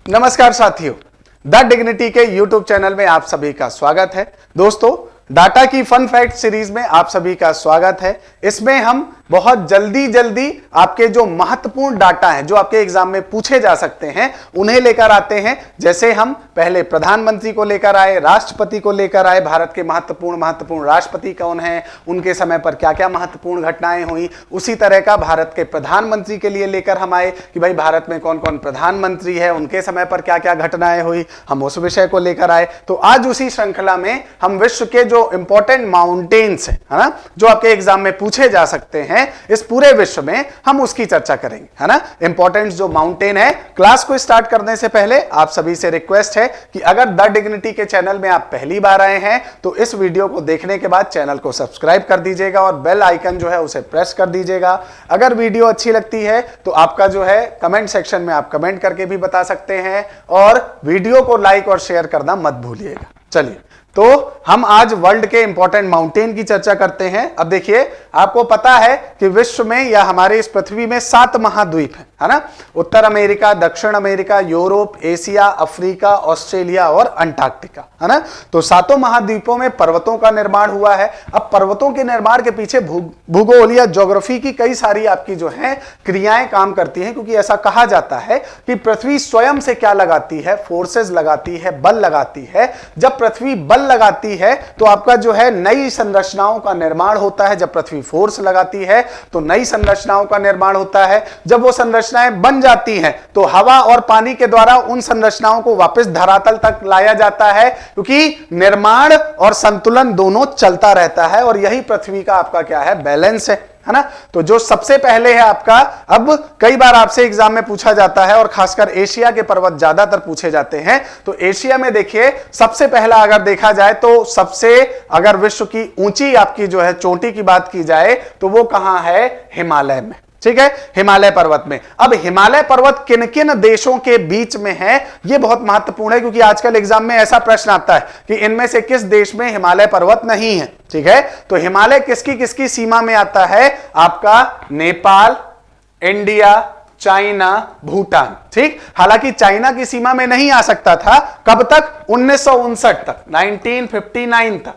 नमस्कार साथियों, the dignity के YouTube चैनल में आप सभी का स्वागत है। दोस्तों, डाटा की फन फैक्ट सीरीज में आप सभी का स्वागत है। इसमें हम बहुत जल्दी आपके जो महत्वपूर्ण डाटा हैं, जो आपके एग्जाम में पूछे जा सकते हैं, उन्हें लेकर आते हैं। जैसे हम पहले प्रधानमंत्री को लेकर आए, राष्ट्रपति को लेकर आए, भारत के महत्वपूर्ण राष्ट्रपति कौन हैं, उनके समय पर क्या क्या महत्वपूर्ण घटनाएं हुई, उसी तरह का भारत के प्रधानमंत्री के लिए लेकर हम आए कि भाई भारत में कौन कौन प्रधानमंत्री है, उनके समय पर क्या क्या घटनाएं हुई, हम उस विषय को लेकर आए। तो आज उसी श्रृंखला में हम विश्व के जो इंपॉर्टेंट माउंटेन्स है ना, जो आपके एग्जाम में पूछे जा सकते हैं, इस पूरे विश्व में हम उसकी चर्चा करेंगे, है ना। इंपॉर्टेंट जो माउंटेन है। क्लास को स्टार्ट करने से पहले आप सभी से रिक्वेस्ट है कि अगर द डिग्निटी के चैनल में आप पहली बार आए हैं तो इस वीडियो को देखने के बाद चैनल को सब्सक्राइब कर दीजिएगा और बेल आइकन जो है उसे प्रेस कर दीजिएगा। अगर वीडियो अच्छी लगती है तो आपका जो है कमेंट सेक्शन में आप कमेंट करके भी बता सकते हैं और वीडियो को लाइक और शेयर करना मत भूलिएगा। चलिए, तो हम आज वर्ल्ड के इंपॉर्टेंट माउंटेन की चर्चा करते हैं। अब देखिए, आपको पता है कि विश्व में या हमारे इस पृथ्वी में 7 महाद्वीप है ना। उत्तर अमेरिका, दक्षिण America, Europe, Asia, Africa, Australia और अंटार्कटिका, है ना। तो 7 महाद्वीपों में पर्वतों का निर्माण हुआ है। अब पर्वतों के निर्माण के पीछे भूगोल या ज्योग्राफी की कई सारी आपकी जो है क्रियाएं काम करती हैं, क्योंकि ऐसा कहा जाता है कि पृथ्वी स्वयं से क्या लगाती है, फोर्सेस लगाती है, बल लगाती है। जब पृथ्वी बल लगाती है तो आपका जो है नई संरचनाओं का निर्माण होता है। जब पृथ्वी फोर्स लगाती है तो नई संरचनाओं का निर्माण होता है। जब वो संरचनाएं बन जाती हैं तो हवा और पानी के द्वारा उन संरचनाओं को वापस धरातल तक लाया जाता है, क्योंकि निर्माण और संतुलन दोनों चलता रहता है और यही पृथ्वी का आपका क्या है, बैलेंस है ना। तो जो सबसे पहले है आपका, अब कई बार आपसे एग्जाम में पूछा जाता है और खासकर एशिया के पर्वत ज्यादातर पूछे जाते हैं। तो एशिया में देखिए, सबसे पहला अगर देखा जाए तो सबसे अगर विश्व की ऊंची आपकी जो है चोटी की बात की जाए तो वो कहां है, हिमालय में। ठीक है, हिमालय पर्वत में। अब हिमालय पर्वत किन किन देशों के बीच में है, यह बहुत महत्वपूर्ण है, क्योंकि आजकल एग्जाम में ऐसा प्रश्न आता है कि इनमें से किस देश में हिमालय पर्वत नहीं है। ठीक है, तो हिमालय किसकी किसकी सीमा में आता है, आपका नेपाल, इंडिया, चाइना, भूटान। ठीक, हालांकि चाइना की सीमा में नहीं आ सकता था। कब तक, 1959 तक, 1959 तक,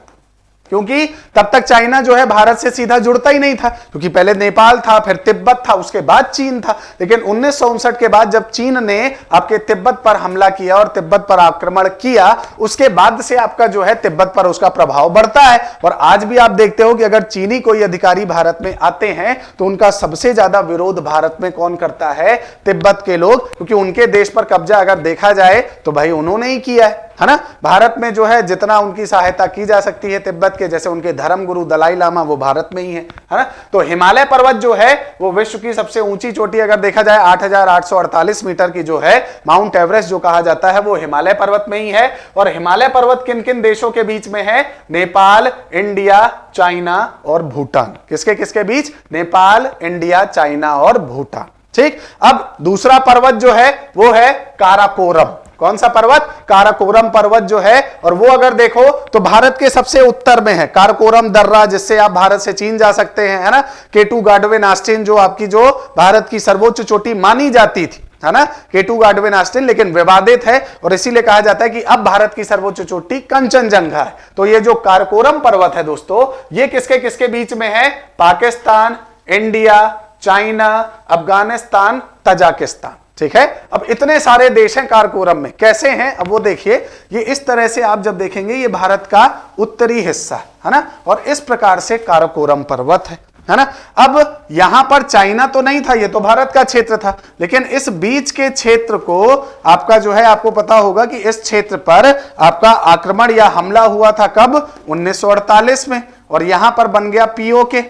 क्योंकि तब तक चाइना जो है भारत से सीधा जुड़ता ही नहीं था, क्योंकि पहले नेपाल था, फिर तिब्बत था, उसके बाद चीन था। लेकिन 1959 के बाद जब चीन ने आपके तिब्बत पर हमला किया और तिब्बत पर आक्रमण किया, उसके बाद से आपका जो है तिब्बत पर उसका प्रभाव बढ़ता है। और आज भी आप देखते हो कि अगर चीनी कोई अधिकारी भारत में आते हैं तो उनका सबसे ज्यादा विरोध भारत में कौन करता है, तिब्बत के लोग, क्योंकि उनके देश पर कब्जा अगर देखा जाए तो भाई उन्होंने ही किया है ना। भारत में जो है जितना उनकी सहायता की जा सकती है तिब्बत के, जैसे उनके धर्म गुरु दलाई लामा, वो भारत में ही है ना। तो हिमालय पर्वत जो है वो विश्व की सबसे ऊंची चोटी अगर देखा जाए 8,848 मीटर की जो है माउंट एवरेस्ट जो कहा जाता है, वो हिमालय पर्वत में ही है। और हिमालय पर्वत किन किन देशों के बीच में है, नेपाल, इंडिया, चाइना और भूटान। किसके किसके बीच, नेपाल, इंडिया, चाइना और भूटान। ठीक, अब दूसरा पर्वत जो है वो है काराकोरम। कौन सा पर्वत, काराकोरम पर्वत जो है, और वो अगर देखो तो भारत के सबसे उत्तर में है। काराकोरम दर्रा, जिससे आप भारत से चीन जा सकते हैं, है ना। केटू-गाडविन आस्टीन जो आपकी जो भारत की सर्वोच्च चोटी मानी जाती थी, है ना, केटू-गाडविन आस्टीन, लेकिन विवादित है और इसीलिए कहा जाता है कि अब भारत की सर्वोच्च चोटी कंचनजंगा है। तो ये जो काराकोरम पर्वत है दोस्तों, ये किसके किसके बीच में है, Pakistan, India, China, Afghanistan, Tajikistan. ठीक है, अब इतने सारे देश हैं काराकोरम में। कैसे हैं, अब वो देखिए, ये इस तरह से आप जब देखेंगे ये भारत का उत्तरी हिस्सा है ना, और इस प्रकार से काराकोरम पर्वत है ना। अब यहां पर चाइना तो नहीं था, ये तो भारत का क्षेत्र था, लेकिन इस बीच के क्षेत्र को आपका जो है, आपको पता होगा कि इस क्षेत्र पर आपका आक्रमण या हमला हुआ था कब, 1948 में। और यहां पर बन गया पीओके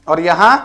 और यहां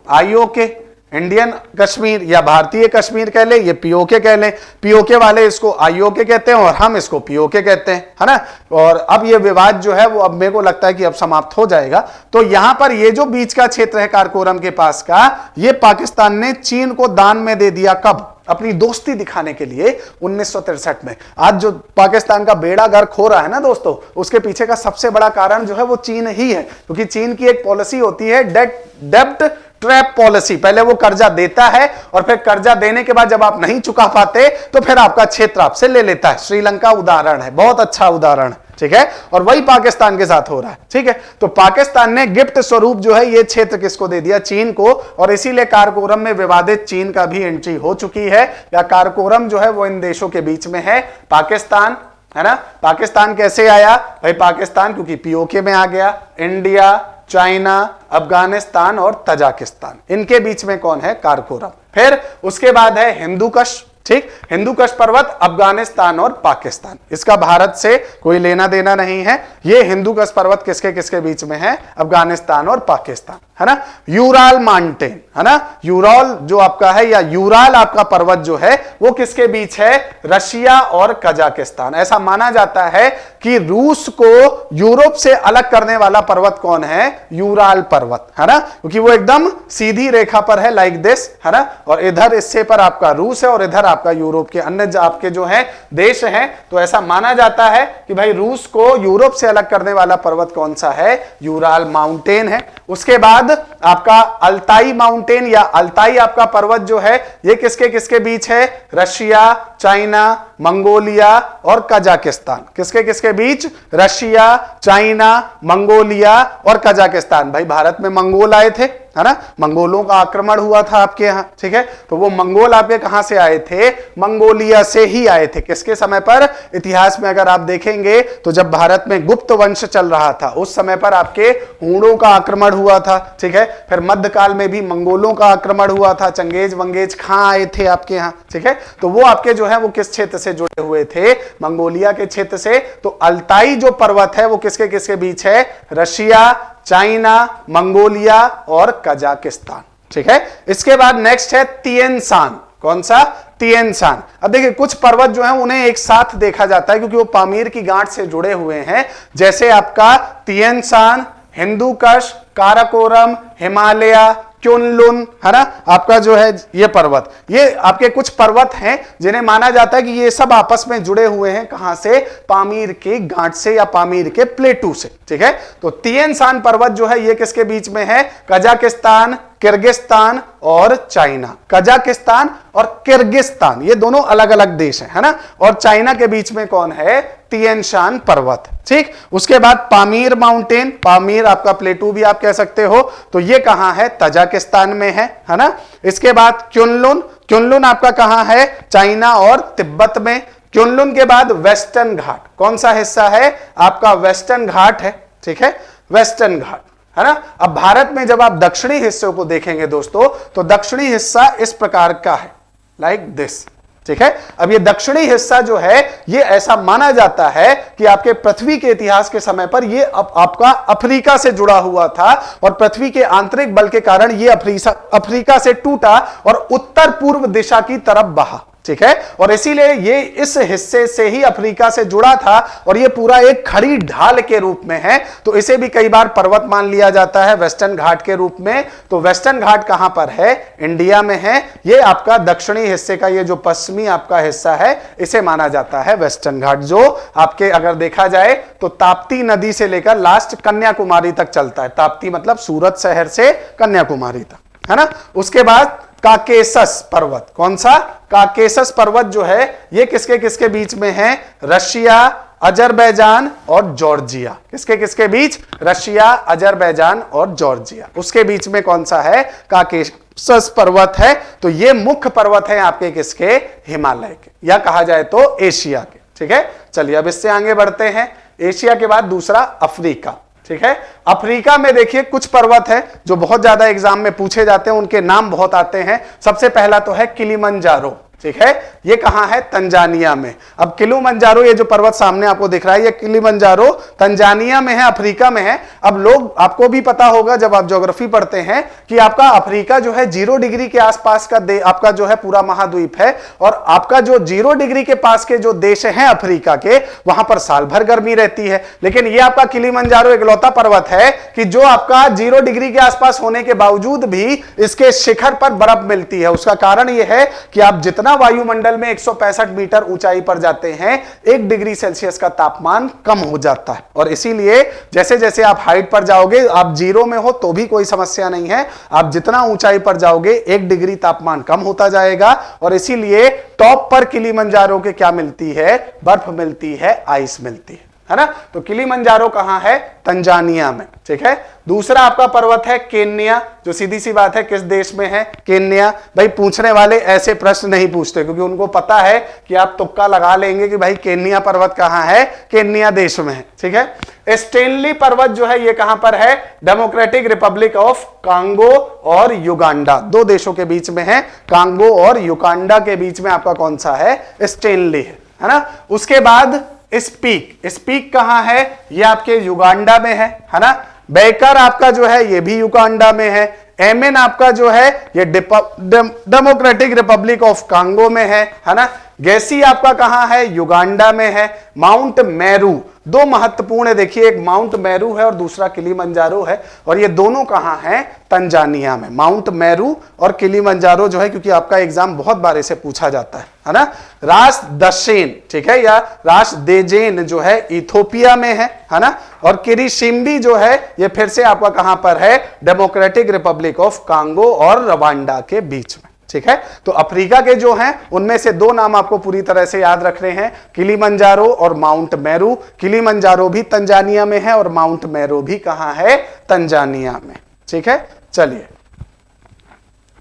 आईओके, इंडियन कश्मीर या भारतीय कश्मीर कह ले, ये पीओके कह ले। पीओके वाले इसको आईओके कहते हैं और हम इसको पीओके कहते हैं, है ना। और अब ये विवाद जो है वो अब मेरे को लगता है कि अब समाप्त हो जाएगा। तो यहां पर ये जो बीच का क्षेत्र है काराकोरम के पास का, ये पाकिस्तान ने चीन को दान में दे दिया। कब, अपनी दोस्ती दिखाने के लिए 1963 में। आज जो पाकिस्तान का बेड़ा गर्क हो रहा है ना दोस्तों, उसके पीछे का सबसे बड़ा कारण जो है वो चीन ही है, क्योंकि चीन की एक पॉलिसी होती है डेब्ट ट्रैप पॉलिसी, पहले वो कर्जा देता है और फिर कर्जा देने के बाद जब आप नहीं चुका पाते तो फिर आपका क्षेत्र आपसे ले लेता है। श्रीलंका उदाहरण है, बहुत अच्छा उदाहरण, ठीक है, और वही पाकिस्तान के साथ हो रहा है, ठीक है। तो पाकिस्तान ने गिफ्ट स्वरूप जो है ये क्षेत्र किसको दे दिया, चीन को, और इसीलिए कारकोरम में विवादित चीन का भी एंट्री हो चुकी है, या कारकोरम जो है वो इन देशों के बीच में है। पाकिस्तान है ना, पाकिस्तान कैसे आया भाई, पाकिस्तान क्योंकि पीओके में आ गया। इंडिया, चाइना, अफगानिस्तान और तजाकिस्तान, इनके बीच में कौन है, कारकोरम। फिर उसके बाद है हिंदूकश, ठीक, हिंदूकश पर्वत अफगानिस्तान और पाकिस्तान, इसका भारत से कोई लेना देना नहीं है। ये हिंदूकश पर्वत किसके किसके बीच में है, अफगानिस्तान और पाकिस्तान, है ना। यूराल माउंटेन, है ना, यूराल जो आपका है या यूराल आपका पर्वत जो है वो किसके बीच है, रशिया और कजाकिस्तान। ऐसा माना जाता है कि रूस को यूरोप से अलग करने वाला पर्वत कौन है, यूराल पर्वत, है ना, क्योंकि वो एकदम सीधी रेखा पर है, लाइक दिस, है ना, और इधर इससे पर आपका रूस है और इधर आपका यूरोप के अन्य आपके जो है देश हैं। तो ऐसा माना जाता है कि भाई रूस को यूरोप से अलग करने वाला पर्वत कौन सा है, यूराल माउंटेन है। उसके बाद आपका अल्ताई माउंटेन या अल्ताई आपका पर्वत जो है ये किसके किसके बीच है, रशिया, चाइना, मंगोलिया और कजाकिस्तान, किसके किसके बीच, रशिया, चाइना, मंगोलिया और कजाकिस्तान। भाई भारत में मंगोल आए थे, है ना, मंगोलों का आक्रमण हुआ था आपके यहां, ठीक है, तो वो मंगोल आपके कहां से आए थे, मंगोलिया से ही आए थे। किसके समय पर, इतिहास में अगर आप देखेंगे तो जब भारत में गुप्त वंश चल रहा था उस समय पर आपके हूणों का आक्रमण हुआ था, ठीक है, फिर मध्यकाल में भी मंगोलों का आक्रमण हुआ था, चंगेज वंगेज खां आए थे आपके यहां, ठीक है, तो वो आपके जो है वो किस क्षेत्र से जुड़े हुए थे, मंगोलिया के क्षेत्र से। तो अल्ताई जो पर्वत है वो किसके किसके बीच है, रशिया, चाइना, मंगोलिया और कजाकिस्तान, ठीक है। इसके बाद नेक्स्ट है तिएन शान, कौन सा, तिएन शान। अब देखिए कुछ पर्वत जो है उन्हें एक साथ देखा जाता है क्योंकि वो पामीर की गांठ से जुड़े हुए हैं, जैसे आपका तिएन शान, हिंदूकश, काराकोरम, हिमालय, क्युनलुन, है ना, आपका जो है ये पर्वत, ये आपके कुछ पर्वत हैं जिन्हें माना जाता है कि ये सब आपस में जुड़े हुए हैं, कहां से, पामीर की गांठ से या पामीर के प्लेटू से, ठीक है। तो तिएन शान पर्वत जो है ये किसके बीच में है, कजाकिस्तान, किर्गिस्तान और चाइना। कजाकिस्तान और किर्गिस्तान ये दोनों अलग अलग देश हैं, है ना, और चाइना के बीच में कौन है, तिएन शान पर्वत, ठीक। उसके बाद पामीर माउंटेन, पामीर आपका प्लेटू भी आप कह सकते हो, तो ये कहां है, तजाकिस्तान में है ना। इसके बाद क्युनलुन, क्युनलुन आपका कहां है, चाइना और तिब्बत में। क्युनलुन के बाद वेस्टर्न घाट, कौन सा हिस्सा है आपका, वेस्टर्न घाट है, ठीक है, वेस्टर्न घाट, है ना। अब भारत में जब आप दक्षिणी हिस्सों को देखेंगे दोस्तों तो दक्षिणी हिस्सा इस प्रकार का है, लाइक दिस, ठीक है। अब ये दक्षिणी हिस्सा जो है ये ऐसा माना जाता है कि आपके पृथ्वी के इतिहास के समय पर ये आपका अफ्रीका से जुड़ा हुआ था और पृथ्वी के आंतरिक बल के कारण ये अफ्रीका से टूटा और उत्तर पूर्व दिशा की तरफ बहा, ठीक है, और इसीलिए ये इस हिस्से से ही अफ्रीका से जुड़ा था और ये पूरा एक खड़ी ढाल के रूप में है, तो इसे भी कई बार पर्वत मान लिया जाता है वेस्टर्न घाट के रूप में। तो वेस्टर्न घाट कहां पर है, इंडिया में है। ये आपका दक्षिणी हिस्से का ये जो पश्चिमी आपका हिस्सा है इसे माना जाता है वेस्टर्न घाट, जो आपके अगर देखा जाए तो ताप्ती नदी से लेकर लास्ट कन्याकुमारी तक चलता है। ताप्ती मतलब सूरत शहर से कन्याकुमारी तक, है ना। उसके बाद काकेसस पर्वत, कौन सा, काकेसस पर्वत जो है ये किसके किसके बीच में है, रशिया, अजरबैजान और जॉर्जिया। किसके किसके बीच, रशिया, अजरबैजान और जॉर्जिया, उसके बीच में कौन सा है, काकेसस पर्वत है। तो ये मुख्य पर्वत है आपके किसके, हिमालय के, या कहा जाए तो एशिया के, ठीक है। चलिए अब इससे आगे बढ़ते हैं। एशिया के बाद दूसरा अफ्रीका, ठीक है। अफ्रीका में देखिए कुछ पर्वत है जो बहुत ज्यादा एग्जाम में पूछे जाते हैं, उनके नाम बहुत आते हैं। सबसे पहला तो है किलिमंजारो, ठीक है, ये कहां है, तंजानिया में। अब किलिमंजारो ये जो पर्वत सामने आपको दिख रहा है ये किलिमंजारो तंजानिया में है, अफ्रीका में है। अब लोग, आपको भी पता होगा जब आप ज्योग्राफी पढ़ते हैं कि आपका अफ्रीका जो है 0 डिग्री के आसपास का आपका जो है पूरा महाद्वीप है, और आपका जो 0 डिग्री के पास के जो देश हैं अफ्रीका के, वहां पर साल भर गर्मी रहती है। लेकिन ये आपका किलिमंजारो इकलौता पर्वत है कि जो आपका 0 डिग्री के आसपास होने के बावजूद भी इसके शिखर पर बर्फ मिलती है। उसका कारण यह है कि आप जितना जितना वायुमंडल में 165 मीटर ऊंचाई पर जाते हैं 1 डिग्री सेल्सियस का तापमान कम हो जाता है। और इसीलिए जैसे जैसे आप हाइट पर जाओगे, आप 0 में हो तो भी कोई समस्या नहीं है, आप जितना ऊंचाई पर जाओगे 1 डिग्री तापमान कम होता जाएगा। और इसीलिए टॉप पर किलिमंजारो के क्या मिलती है? बर्फ मिलती है, आइस मिलती है ना। तो किलिमंजारो कहां है? तंजानिया में, ठीक है। दूसरा आपका पर्वत है केन्या, जो सीधी सी बात है किस देश में है? केन्या। भाई पूछने वाले ऐसे प्रश्न नहीं पूछते, क्योंकि उनको पता है कि आप तुक्का लगा लेंगे कि भाई केन्या पर्वत कहां है? केन्या देश में है, ठीक है। स्टेनली पर्वत जो है ये कहां पर है? डेमोक्रेटिक रिपब्लिक ऑफ कांगो और युगांडा, 2 देशों के बीच में है। कांगो और युगांडा के बीच में आपका कौन सा है? स्टेनली है ना। उसके बाद स्पीक कहां है? ये आपके युगांडा में है ना। बेकर आपका जो है ये भी युगांडा में है। एमएन आपका जो है ये डेमोक्रेटिक रिपब्लिक ऑफ कांगो में है ना। गैसी आपका कहां है? युगांडा में है। माउंट मेरू, 2 महत्वपूर्ण है, देखिए एक माउंट मेरू है और दूसरा किलिमंजारो है, और ये दोनों कहां हैं? तंजानिया में। माउंट मेरू और किलिमंजारो जो है, क्योंकि आपका एग्जाम बहुत बार इसे पूछा जाता है ना। रास दशेन, ठीक है, या रास देजेन जो है इथोपिया में है ना। और किरिशिम्बी जो है ये फिर से आपका कहां पर है? डेमोक्रेटिक रिपब्लिक ऑफ कांगो और रवांडा के बीच में, ठीक है। तो अफ्रीका के जो हैं उनमें से 2 नाम आपको पूरी तरह से याद रखने हैं, किलिमंजारो और माउंट मेरू। किलिमंजारो भी तंजानिया में है और माउंट मेरू भी कहां है? तंजानिया में, ठीक है। चलिए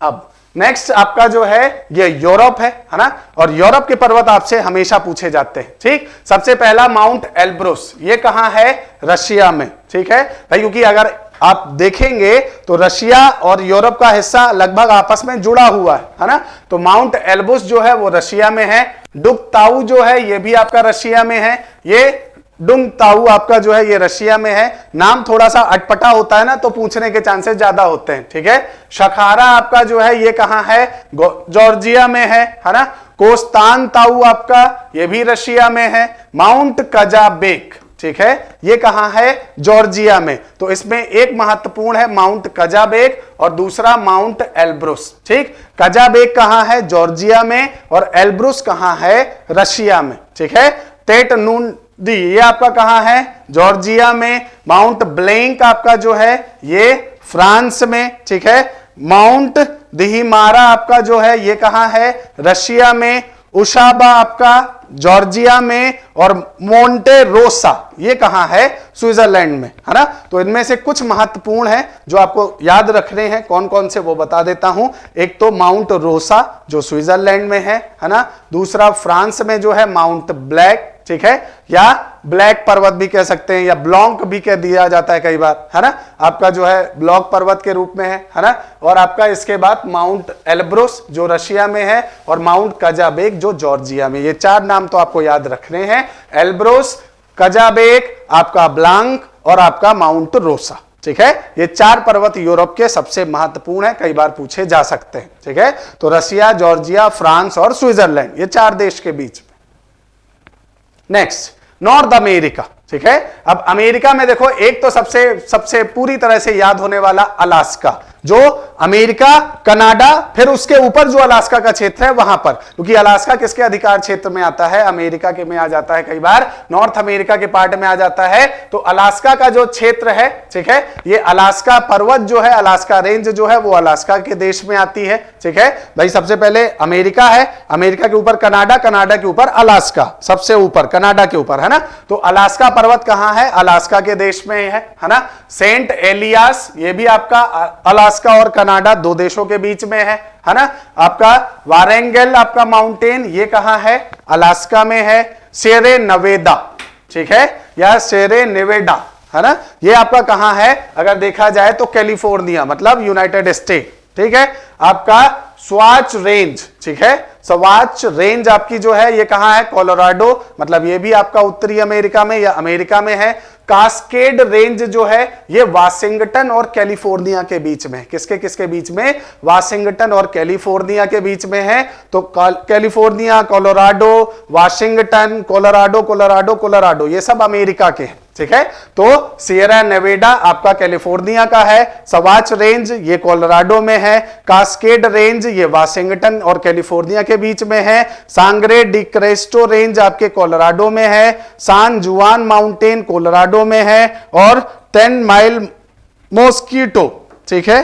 अब नेक्स्ट आपका जो है ये यूरोप है ना। और यूरोप के पर्वत आपसे हमेशा पूछे जाते हैं, ठीक। सबसे पहला माउंट एल्ब्रुस, ये कहां है? रशिया में, ठीक है भाई, क्योंकि अगर आप देखेंगे तो रशिया और यूरोप का हिस्सा लगभग आपस में जुड़ा हुआ है ना। तो माउंट एल्ब्रुस जो है वो रशिया में है। डुकताऊ जो है ये भी आपका रशिया में है। ये डुंगताऊ आपका जो है ये रशिया में है। नाम थोड़ा सा अटपटा होता है ना, तो पूछने के चांसेस ज्यादा होते हैं, ठीक है। शखारा आपका जो है ये कहां है? जॉर्जिया में है ना। कोस्तानताऊ आपका ये भी रशिया में है। माउंट कजाबेक, ठीक है, ये कहां है? जॉर्जिया में। तो इसमें एक महत्वपूर्ण है माउंट कजाबेक और दूसरा माउंट एल्ब्रुस, ठीक। कजाबेक कहां है? जॉर्जिया में, और एल्ब्रुस कहां है? रशिया में, ठीक है। टेटनूडी ये आपका कहां है? जॉर्जिया में। माउंट ब्लैंक आपका जो है ये फ्रांस में, ठीक है। माउंट दिहिमारा आपका जो है ये कहां है? रशिया में। उशाबा आपका जॉर्जिया में, और मोंटे रोसा ये कहां है? स्विट्जरलैंड में, है ना। तो इनमें से कुछ महत्वपूर्ण है जो आपको याद रखने हैं, कौन कौन से वो बता देता हूं। एक तो माउंट रोसा जो स्विट्जरलैंड में है ना। दूसरा फ्रांस में जो है माउंट ब्लैक, ठीक है, या ब्लैक पर्वत भी कह सकते हैं, या ब्लॉन्क भी कह दिया जाता है कई बार, है ना। आपका जो है ब्लॉक पर्वत के रूप में है ना। और आपका इसके बाद माउंट एल्ब्रुस जो रशिया में है, और माउंट कजाबेक जो जॉर्जिया में। ये 4 नाम तो आपको याद रखने हैं, एल्ब्रुस, कजाबेक, आपका ब्लैंक और आपका माउंट रोसा, ठीक है। ये 4 पर्वत यूरोप के सबसे महत्वपूर्ण है, कई बार पूछे जा सकते हैं, ठीक है। तो रशिया, जॉर्जिया, फ्रांस और स्विट्जरलैंड, ये 4 देश के बीच में। नेक्स्ट नॉर्थ अमेरिका, ठीक है। अब अमेरिका में देखो, एक तो सबसे पूरी तरह से याद होने वाला अलास्का, जो अमेरिका, कनाडा, फिर उसके ऊपर जो अलास्का का क्षेत्र है वहां पर, क्योंकि अलास्का किसके अधिकार क्षेत्र में आता है? अमेरिका के में आ जाता है, कई बार नॉर्थ अमेरिका के पार्ट में आ जाता है। तो अलास्का का जो क्षेत्र है, ठीक है, ये अलास्का पर्वत जो है, अलास्का रेंज जो है वो अलास्का के देश में आती है, ठीक है भाई। सबसे पहले अमेरिका है, अमेरिका के ऊपर कनाडा, कनाडा के ऊपर अलास्का, सबसे ऊपर कनाडा के ऊपर, है ना। तो अलास्का पर्वत कहां है? अलास्का के देश में है ना। सेंट एलियास ये भी आपका अलास्का और कनाडा 2 देशों के बीच में है ना। आपका वारेंगल आपका माउंटेन ये कहां है? अलास्का में है। सेरे नवेदा, ठीक है, या सेरे नेवेडा, है ना, ये आपका कहां है? अगर देखा जाए तो कैलिफोर्निया, मतलब यूनाइटेड स्टेट, ठीक है। आपका स्वाच रेंज, ठीक है, स्वाच रेंज आपकी जो है ये कहां है? कोलोराडो, मतलब ये भी आपका उत्तरी अमेरिका में या अमेरिका में है। कास्केड रेंज जो है ये वाशिंगटन और कैलिफोर्निया के बीच में, किसके किसके बीच में? वाशिंगटन और कैलिफोर्निया के बीच में है। तो California, Colorado, Washington, Colorado, Colorado, Colorado, ये सब अमेरिका के हैं, ठीक है। तो सियरा नेवेडा आपका कैलिफोर्निया का है, सवाच रेंज ये कोलोराडो में है, कास्केड रेंज ये वाशिंगटन और कैलिफोर्निया के बीच में है, सांग्रे डी क्रेस्टो रेंज आपके कोलोराडो में है, सान जुआन माउंटेन कोलोराडो में है, और 10 माइल मॉस्किटो, ठीक है,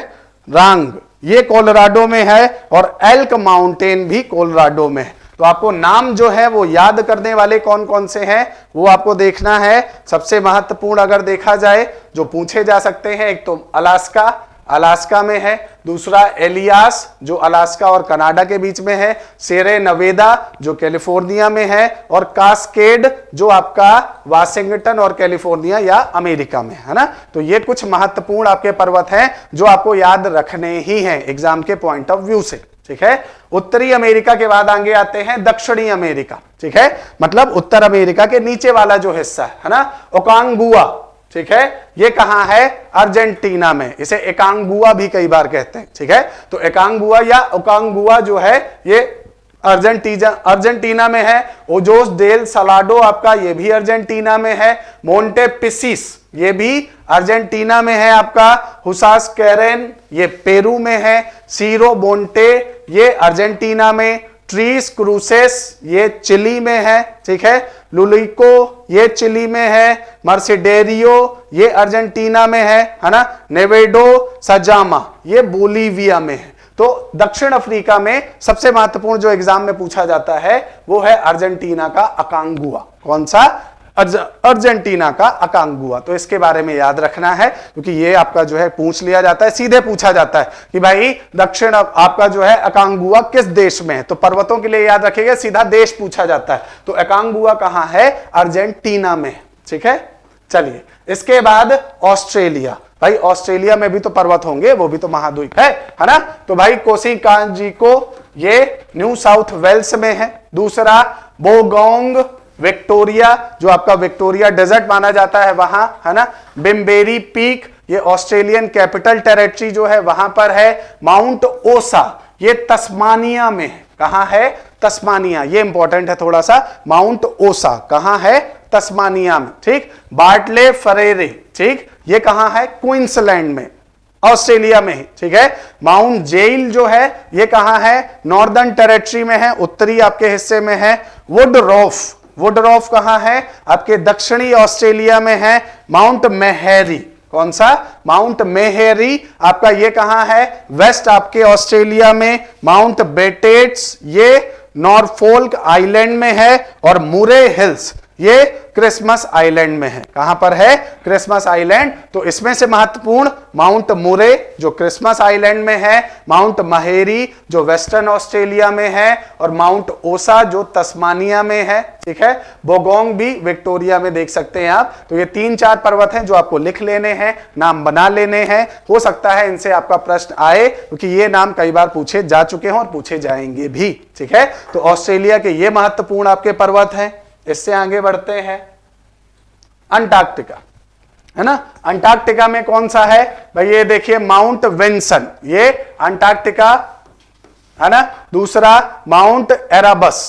रांग ये कोलोराडो में है, और एल्क माउंटेन भी कोलोराडो में है। तो आपको नाम जो है वो याद करने वाले कौन कौन से हैं वो आपको देखना है। सबसे महत्वपूर्ण अगर देखा जाए जो पूछे जा सकते हैं, एक तो अलास्का, अलास्का में है, दूसरा एलियास जो अलास्का और कनाडा के बीच में है, सेरे नवेदा जो कैलिफोर्निया में है, और कास्केड जो आपका वाशिंगटन और कैलिफोर्निया या अमेरिका में है ना। तो ये कुछ महत्वपूर्ण आपके पर्वत हैं जो आपको याद रखने ही हैं एग्जाम के पॉइंट ऑफ व्यू से, ठीक है। उत्तरी अमेरिका के बाद आगे आते हैं दक्षिणी अमेरिका, ठीक है, मतलब उत्तर अमेरिका के नीचे वाला जो हिस्सा है ना, ओकांगुआ, ठीक है, ये कहां है, अर्जेंटीना में, इसे एकांगुआ भी कई बार कहते हैं, ठीक है। तो एकांगुआ या ओकांगुआ जो है ये अर्जेंटीना में है। ओजोस डेल सलाडो आपका ये भी अर्जेंटीना में है। मोंटे पिसिस ये भी अर्जेंटीना में है आपका। हुसास कैरेन ये पेरू में है। सीरो बोंटे ये अर्जेंटीना में। ट्रीस क्रूसेस ये चिली में है, ठीक है। लुलिको ये चिली में है। मर्सिडेरियो ये अर्जेंटीना में है ना। नेवेडो सजामा ये बोलीविया में है। तो दक्षिण अफ्रीका में सबसे महत्वपूर्ण जो एग्जाम में पूछा जाता है वो है अर्जेंटीना का अकांगुआ। कौन सा, अर्जेंटीना का अकांगुआ। तो इसके बारे में याद रखना है क्योंकि ये आपका जो है पूछ लिया जाता है, सीधे पूछा जाता है कि भाई दक्षिण आपका जो है अकांगुआ किस देश में है। तो पर्वतों के लिए याद रखिएगा, सीधा देश पूछा जाता है। तो अकांगुआ कहां है, अर्जेंटीना में, ठीक है। चलिए इसके बाद ऑस्ट्रेलिया। भाई ऑस्ट्रेलिया में भी तो पर्वत होंगे, वो भी तो महाद्वीप है ना। तो भाई कोसिकांजिको ये न्यू साउथ वेल्स में है। दूसरा बोगोंग विक्टोरिया जो आपका विक्टोरिया डेजर्ट माना जाता है वहां, है ना। बिम्बेरी पीक ये ऑस्ट्रेलियन कैपिटल टेरिटरी जो है वहां पर है। माउंट ओसा ये तस्मानिया में है। कहां है, तस्मानिया, ये इंपॉर्टेंट है थोड़ा सा। माउंट ओसा कहां है, तस्मानिया में, ठीक। बार्टले फरेरे, ठीक, ये कहां है, क्वींसलैंड में, ऑस्ट्रेलिया में ही, ठीक है। माउंट जेल जो है ये कहां है, नॉर्दर्न टेरिटरी में है, उत्तरी आपके हिस्से में है। वुडरॉफ, वुडरॉफ कहां है, आपके दक्षिणी ऑस्ट्रेलिया में है। माउंट मेहेरी, कौन सा, माउंट मेहेरी आपका ये कहां है, वेस्ट आपके ऑस्ट्रेलिया में। माउंट बेटेट्स ये नॉरफोल्क आइलैंड में है। और मुरे हिल्स ये क्रिसमस आइलैंड में है। कहां पर है, क्रिसमस आइलैंड। तो इसमें से महत्वपूर्ण माउंट मुरे जो क्रिसमस आइलैंड में है, माउंट महेरी जो वेस्टर्न ऑस्ट्रेलिया में है, और माउंट ओसा जो तस्मानिया में है, ठीक है। बोगोंग भी विक्टोरिया में देख सकते हैं आप। तो ये 3-4 पर्वत हैं जो आपको लिख लेने हैं, नाम बना लेने हैं। हो सकता है इनसे आपका प्रश्न आए क्योंकि ये नाम कई बार पूछे जा चुके हैं और पूछे जाएंगे भी, ठीक है। तो ऑस्ट्रेलिया के ये महत्वपूर्ण आपके पर्वत हैं। इससे आगे बढ़ते हैं अंटार्कटिका, है ना। अंटार्कटिका में कौन सा है भाई, ये देखिए माउंट विंसन ये अंटार्कटिका, है ना। दूसरा माउंट एराबस,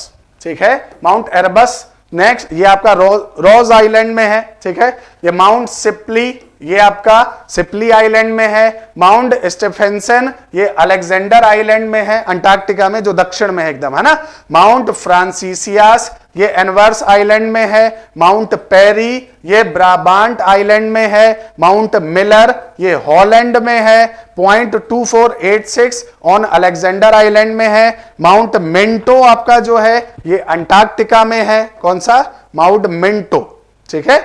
ठीक है, माउंट एराबस। नेक्स्ट ये आपका रोज आइलैंड में है, ठीक है। ये माउंट सिप्ली ये आपका सिप्ली आइलैंड में है। माउंट स्टेफेंसन ये अलेक्जेंडर आइलैंड में है, अंटार्कटिका में जो दक्षिण में है एकदम, है ना। माउंट फ्रांसिसियास ये एनवर्स आइलैंड में है। माउंट पेरी ये ब्राबांट आइलैंड में है। माउंट मिलर ये हॉलैंड में है। पॉइंट 2486 ऑन अलेक्जेंडर आइलैंड में है। माउंट मिंटो आपका जो है ये अंटार्कटिका में है। कौन सा, माउंट मिंटो, ठीक है।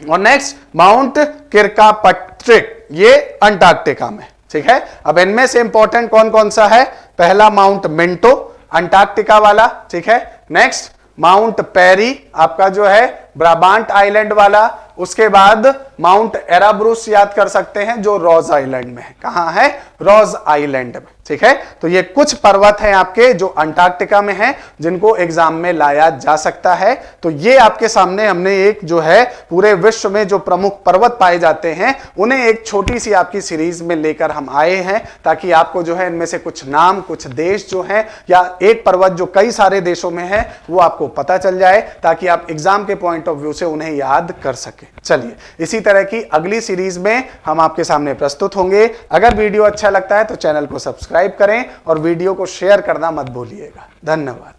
और नेक्स्ट माउंट किर्कापट्रिक ये अंटार्कटिका में, ठीक है। अब इनमें से इंपॉर्टेंट कौन कौन सा है, पहला माउंट मिंटो अंटार्कटिका वाला, ठीक है। नेक्स्ट माउंट पेरी आपका जो है ब्राबांट आइलैंड वाला। उसके बाद माउंट एराब्रुस याद कर सकते हैं जो रोज आइलैंड में है। कहां है, रोज आइलैंड में, ठीक है। तो ये कुछ पर्वत हैं आपके जो अंटार्कटिका में हैं जिनको एग्जाम में लाया जा सकता है। तो ये आपके सामने हमने एक जो है पूरे विश्व में जो प्रमुख पर्वत पाए जाते हैं उन्हें एक छोटी सी आपकी सीरीज में लेकर हम आए हैं ताकि आपको जो है इनमें से कुछ नाम, कुछ देश जो हैं या एक पर्वत जो कई सारे देशों में है वो आपको पता चल जाए ताकि आप एग्जाम के पॉइंट पॉइंट ऑफ व्यू से उन्हें याद कर सके। चलिए इसी तरह की अगली सीरीज में हम आपके सामने प्रस्तुत होंगे। अगर वीडियो अच्छा लगता है तो चैनल को सब्सक्राइब करें और वीडियो को शेयर करना मत भूलिएगा। धन्यवाद।